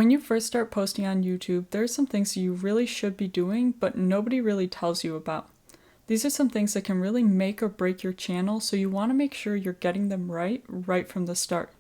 When you first start posting on YouTube, there are some things you really should be doing, but nobody really tells you about. These are some things that can really make or break your channel, so you want to make sure you're getting them right from the start.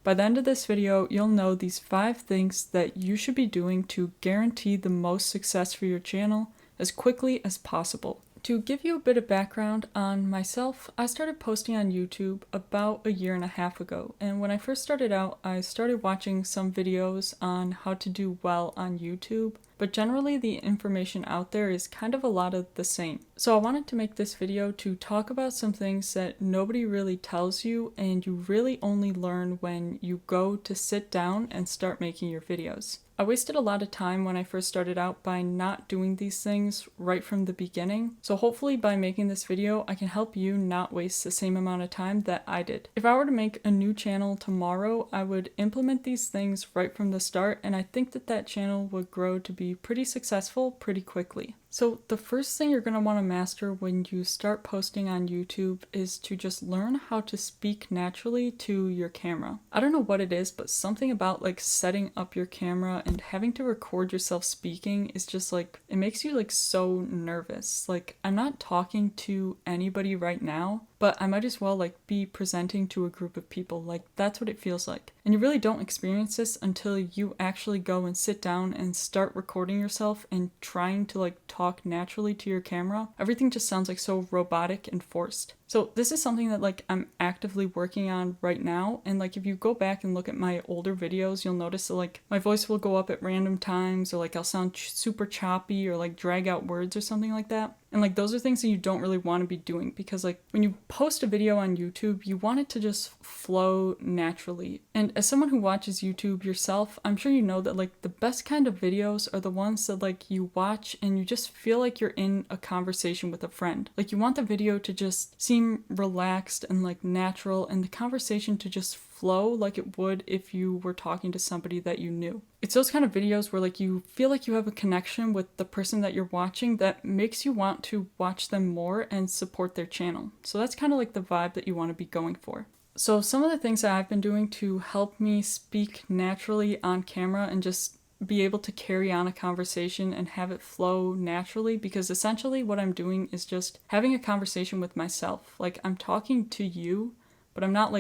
By the end of this video, you'll know these 5 things that you should be doing to guarantee the most success for your channel as quickly as possible. To give you a bit of background on myself, I started posting on YouTube about a year and a half ago, and when I first started out, I started watching some videos on how to do well on YouTube, but generally the information out there is kind of a lot of the same. So I wanted to make this video to talk about some things that nobody really tells you and you really only learn when you go to sit down and start making your videos. I wasted a lot of time when I first started out by not doing these things right from the beginning, so hopefully by making this video I can help you not waste the same amount of time that I did. If I were to make a new channel tomorrow, I would implement these things right from the start, and I think that channel would grow to be pretty successful pretty quickly. So the first thing you're going to want to master when you start posting on YouTube is to just learn how to speak naturally to your camera. I don't know what it is, but something about setting up your camera and having to record yourself speaking is just it makes you so nervous. I'm not talking to anybody right now, but I might as well be presenting to a group of people. That's what it feels like. And you really don't experience this until you actually go and sit down and start recording yourself and trying to talk naturally to your camera. Everything just sounds so robotic and forced. So this is something that I'm actively working on right now, and if you go back and look at my older videos, you'll notice that my voice will go up at random times, or I'll sound super choppy or drag out words or something like that. And those are things that you don't really want to be doing, because when you post a video on YouTube, you want it to just flow naturally. And as someone who watches YouTube yourself, I'm sure you know that the best kind of videos are the ones that you watch and you just feel like you're in a conversation with a friend. You want the video to just seem relaxed and natural, and the conversation to just flow like it would if you were talking to somebody that you knew. It's those kind of videos where you feel like you have a connection with the person that you're watching that makes you want to watch them more and support their channel. So that's kind of the vibe that you want to be going for. So some of the things that I've been doing to help me speak naturally on camera and just be able to carry on a conversation and have it flow naturally, because essentially what I'm doing is just having a conversation with myself. I'm talking to you, but I'm not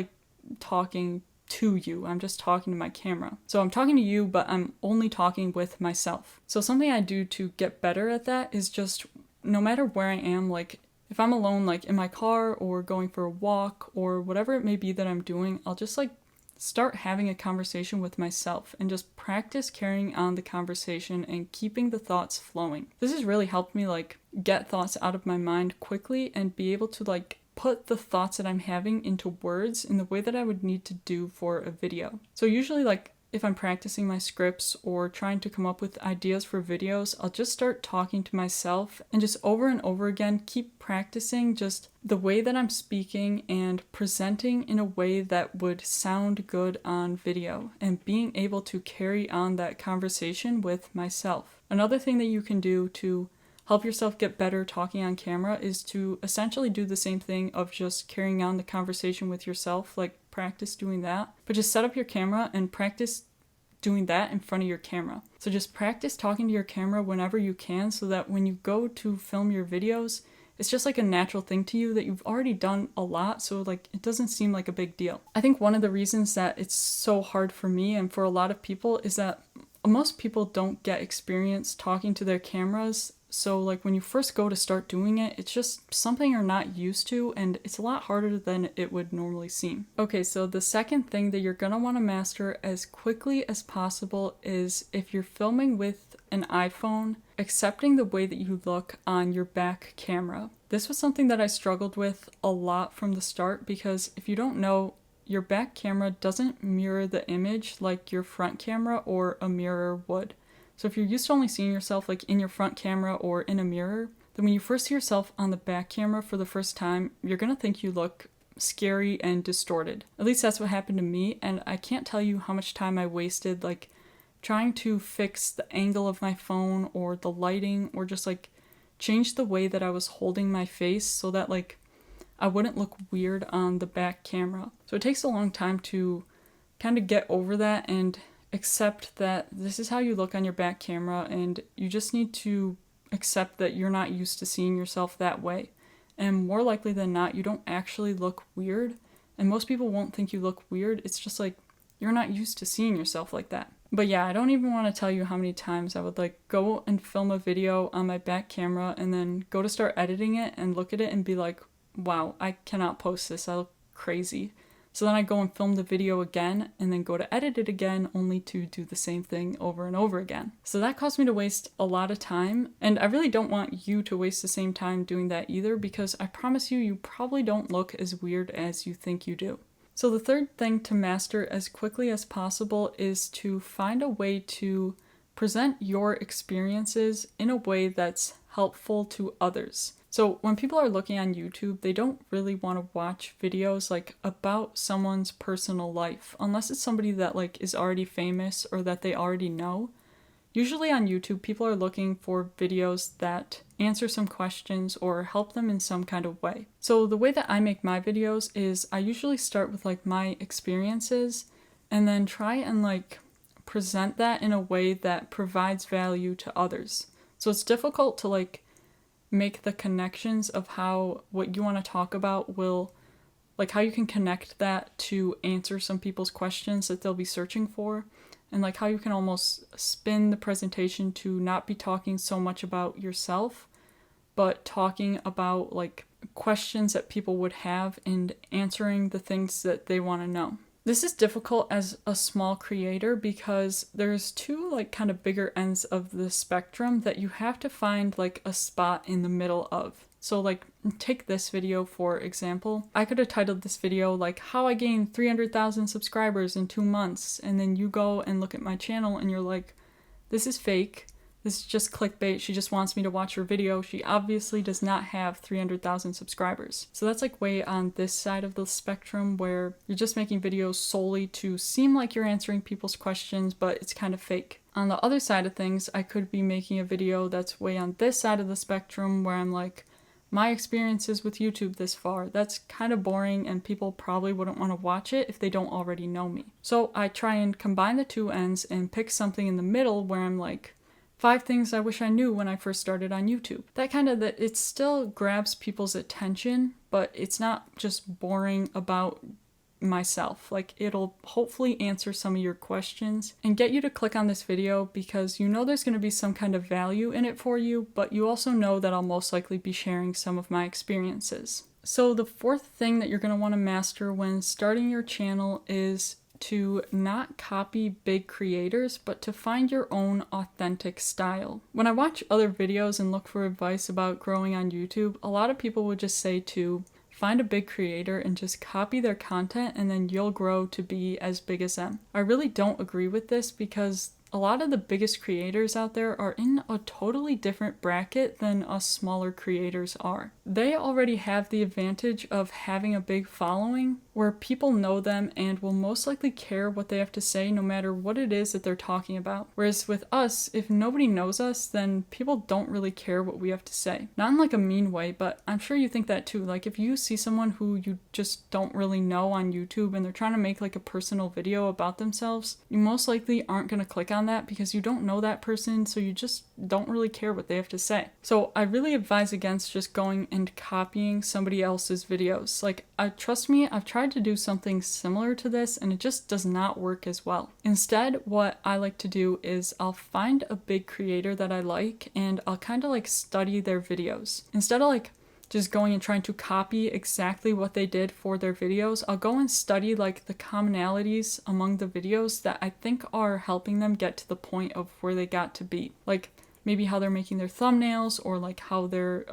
talking to you. I'm just talking to my camera. So I'm talking to you, but I'm only talking with myself. So something I do to get better at that is just, no matter where I am, if I'm alone, in my car or going for a walk or whatever it may be that I'm doing, I'll just start having a conversation with myself and just practice carrying on the conversation and keeping the thoughts flowing. This has really helped me get thoughts out of my mind quickly and be able to put the thoughts that I'm having into words in the way that I would need to do for a video. So usually if I'm practicing my scripts or trying to come up with ideas for videos, I'll just start talking to myself and just over and over again keep practicing just the way that I'm speaking and presenting in a way that would sound good on video and being able to carry on that conversation with myself. Another thing that you can do to help yourself get better talking on camera is to essentially do the same thing of just carrying on the conversation with yourself, practice doing that, but just set up your camera and practice doing that in front of your camera. So just practice talking to your camera whenever you can, so that when you go to film your videos, it's just a natural thing to you that you've already done a lot, so it doesn't seem like a big deal. I think one of the reasons that it's so hard for me and for a lot of people is that most people don't get experience talking to their cameras. So when you first go to start doing it, it's just something you're not used to, and it's a lot harder than it would normally seem. Okay, so the second thing that you're gonna want to master as quickly as possible is, if you're filming with an iPhone, accepting the way that you look on your back camera. This was something that I struggled with a lot from the start, because if you don't know, your back camera doesn't mirror the image like your front camera or a mirror would. So if you're used to only seeing yourself in your front camera or in a mirror, then when you first see yourself on the back camera for the first time, you're gonna think you look scary and distorted. At least that's what happened to me, and I can't tell you how much time I wasted trying to fix the angle of my phone or the lighting, or just change the way that I was holding my face so that I wouldn't look weird on the back camera. So it takes a long time to kind of get over that and accept that this is how you look on your back camera, and you just need to accept that you're not used to seeing yourself that way. And more likely than not, you don't actually look weird. And most people won't think you look weird. It's just like you're not used to seeing yourself like that. But yeah, I don't even want to tell you how many times I would like go and film a video on my back camera and then go to start editing it and look at it and be like, wow, I cannot post this. I look crazy. So then I go and film the video again and then go to edit it again, only to do the same thing over and over again. So that caused me to waste a lot of time, and I really don't want you to waste the same time doing that either, because I promise you, you probably don't look as weird as you think you do. So the third thing to master as quickly as possible is to find a way to present your experiences in a way that's helpful to others. So when people are looking on YouTube, they don't really want to watch videos like about someone's personal life, unless it's somebody that like is already famous or that they already know. Usually on YouTube, people are looking for videos that answer some questions or help them in some kind of way. So the way that I make my videos is I usually start with like my experiences and then try and like present that in a way that provides value to others. So it's difficult to like make the connections of how what you want to talk about will, like how you can connect that to answer some people's questions that they'll be searching for, and like how you can almost spin the presentation to not be talking so much about yourself, but talking about like questions that people would have and answering the things that they want to know. This is difficult as a small creator because there's two like kind of bigger ends of the spectrum that you have to find like a spot in the middle of. So like take this video for example. I could have titled this video like how I gained 300,000 subscribers in 2 months, and then you go and look at my channel and you're like, this is fake. This is just clickbait. She just wants me to watch her video. She obviously does not have 300,000 subscribers. So that's like way on this side of the spectrum where you're just making videos solely to seem like you're answering people's questions, but it's kind of fake. On the other side of things, I could be making a video that's way on this side of the spectrum where I'm like, my experiences with YouTube this far. That's kind of boring and people probably wouldn't want to watch it if they don't already know me. So I try and combine the two ends and pick something in the middle where I'm like, 5 things I wish I knew when I first started on YouTube. That kind of, it still grabs people's attention, but it's not just boring about myself. Like it'll hopefully answer some of your questions and get you to click on this video because you know there's going to be some kind of value in it for you, but you also know that I'll most likely be sharing some of my experiences. So the fourth thing that you're going to want to master when starting your channel is to not copy big creators, but to find your own authentic style. When I watch other videos and look for advice about growing on YouTube, a lot of people would just say to find a big creator and just copy their content and then you'll grow to be as big as them. I really don't agree with this because a lot of the biggest creators out there are in a totally different bracket than us smaller creators are. They already have the advantage of having a big following where people know them and will most likely care what they have to say no matter what it is that they're talking about. Whereas with us, if nobody knows us, then people don't really care what we have to say. Not in like a mean way, but I'm sure you think that too. Like if you see someone who you just don't really know on YouTube and they're trying to make like a personal video about themselves, you most likely aren't going to click on that because you don't know that person, so you just don't really care what they have to say. So I really advise against just going and copying somebody else's videos. Like, trust me, I've tried to do something similar to this and it just does not work as well. Instead, what I like to do is I'll find a big creator that I like and I'll kind of like study their videos. Instead of like just going and trying to copy exactly what they did for their videos, I'll go and study like the commonalities among the videos that I think are helping them get to the point of where they got to be. Like maybe how they're making their thumbnails or like how they're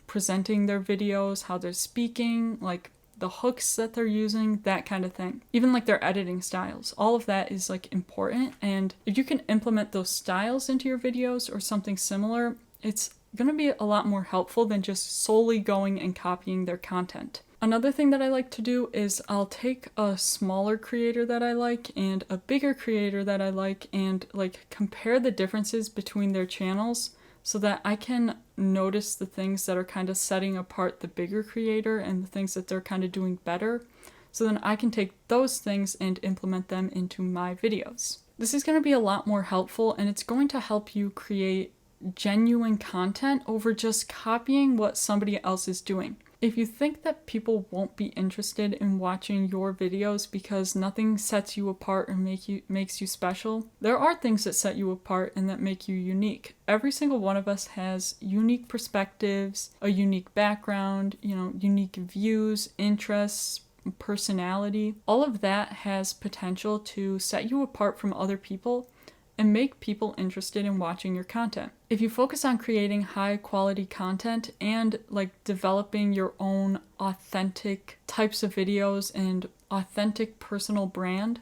presenting their videos, how they're speaking, like the hooks that they're using, that kind of thing. Even like their editing styles. All of that is like important, and if you can implement those styles into your videos or something similar, it's going to be a lot more helpful than just solely going and copying their content. Another thing that I like to do is I'll take a smaller creator that I like and a bigger creator that I like and like compare the differences between their channels so that I can notice the things that are kind of setting apart the bigger creator and the things that they're kind of doing better. So then I can take those things and implement them into my videos. This is going to be a lot more helpful, and it's going to help you create genuine content over just copying what somebody else is doing. If you think that people won't be interested in watching your videos because nothing sets you apart or makes you special, there are things that set you apart and that make you unique. Every single one of us has unique perspectives, a unique background, unique views, interests, personality. All of that has potential to set you apart from other people and make people interested in watching your content. If you focus on creating high quality content and developing your own authentic types of videos and authentic personal brand,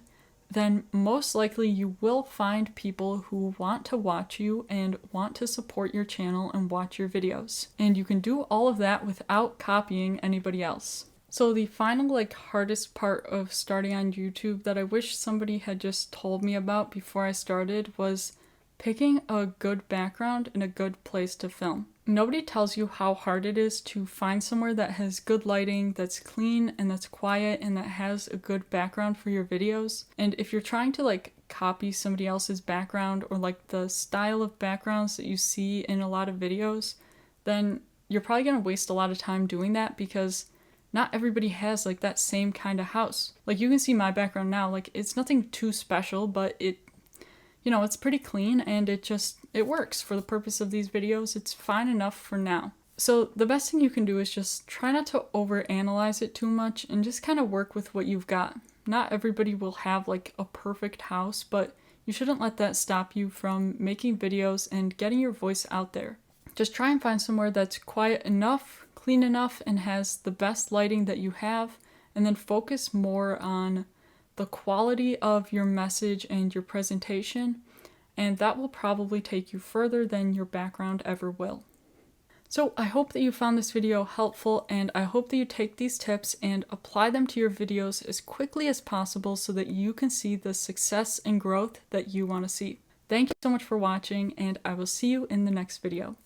then most likely you will find people who want to watch you and want to support your channel and watch your videos. And you can do all of that without copying anybody else. So the final hardest part of starting on YouTube that I wish somebody had just told me about before I started was picking a good background and a good place to film. Nobody tells you how hard it is to find somewhere that has good lighting, that's clean and that's quiet and that has a good background for your videos. And if you're trying to copy somebody else's background or the style of backgrounds that you see in a lot of videos, then you're probably going to waste a lot of time doing that because not everybody has that same kind of house. You can see my background now, it's nothing too special, but it's pretty clean and it works for the purpose of these videos. It's fine enough for now. So the best thing you can do is just try not to overanalyze it too much and just kind of work with what you've got. Not everybody will have a perfect house, but you shouldn't let that stop you from making videos and getting your voice out there. Just try and find somewhere that's quiet enough, clean enough, and has the best lighting that you have, and then focus more on the quality of your message and your presentation, and that will probably take you further than your background ever will. So I hope that you found this video helpful, and I hope that you take these tips and apply them to your videos as quickly as possible so that you can see the success and growth that you want to see. Thank you so much for watching, and I will see you in the next video.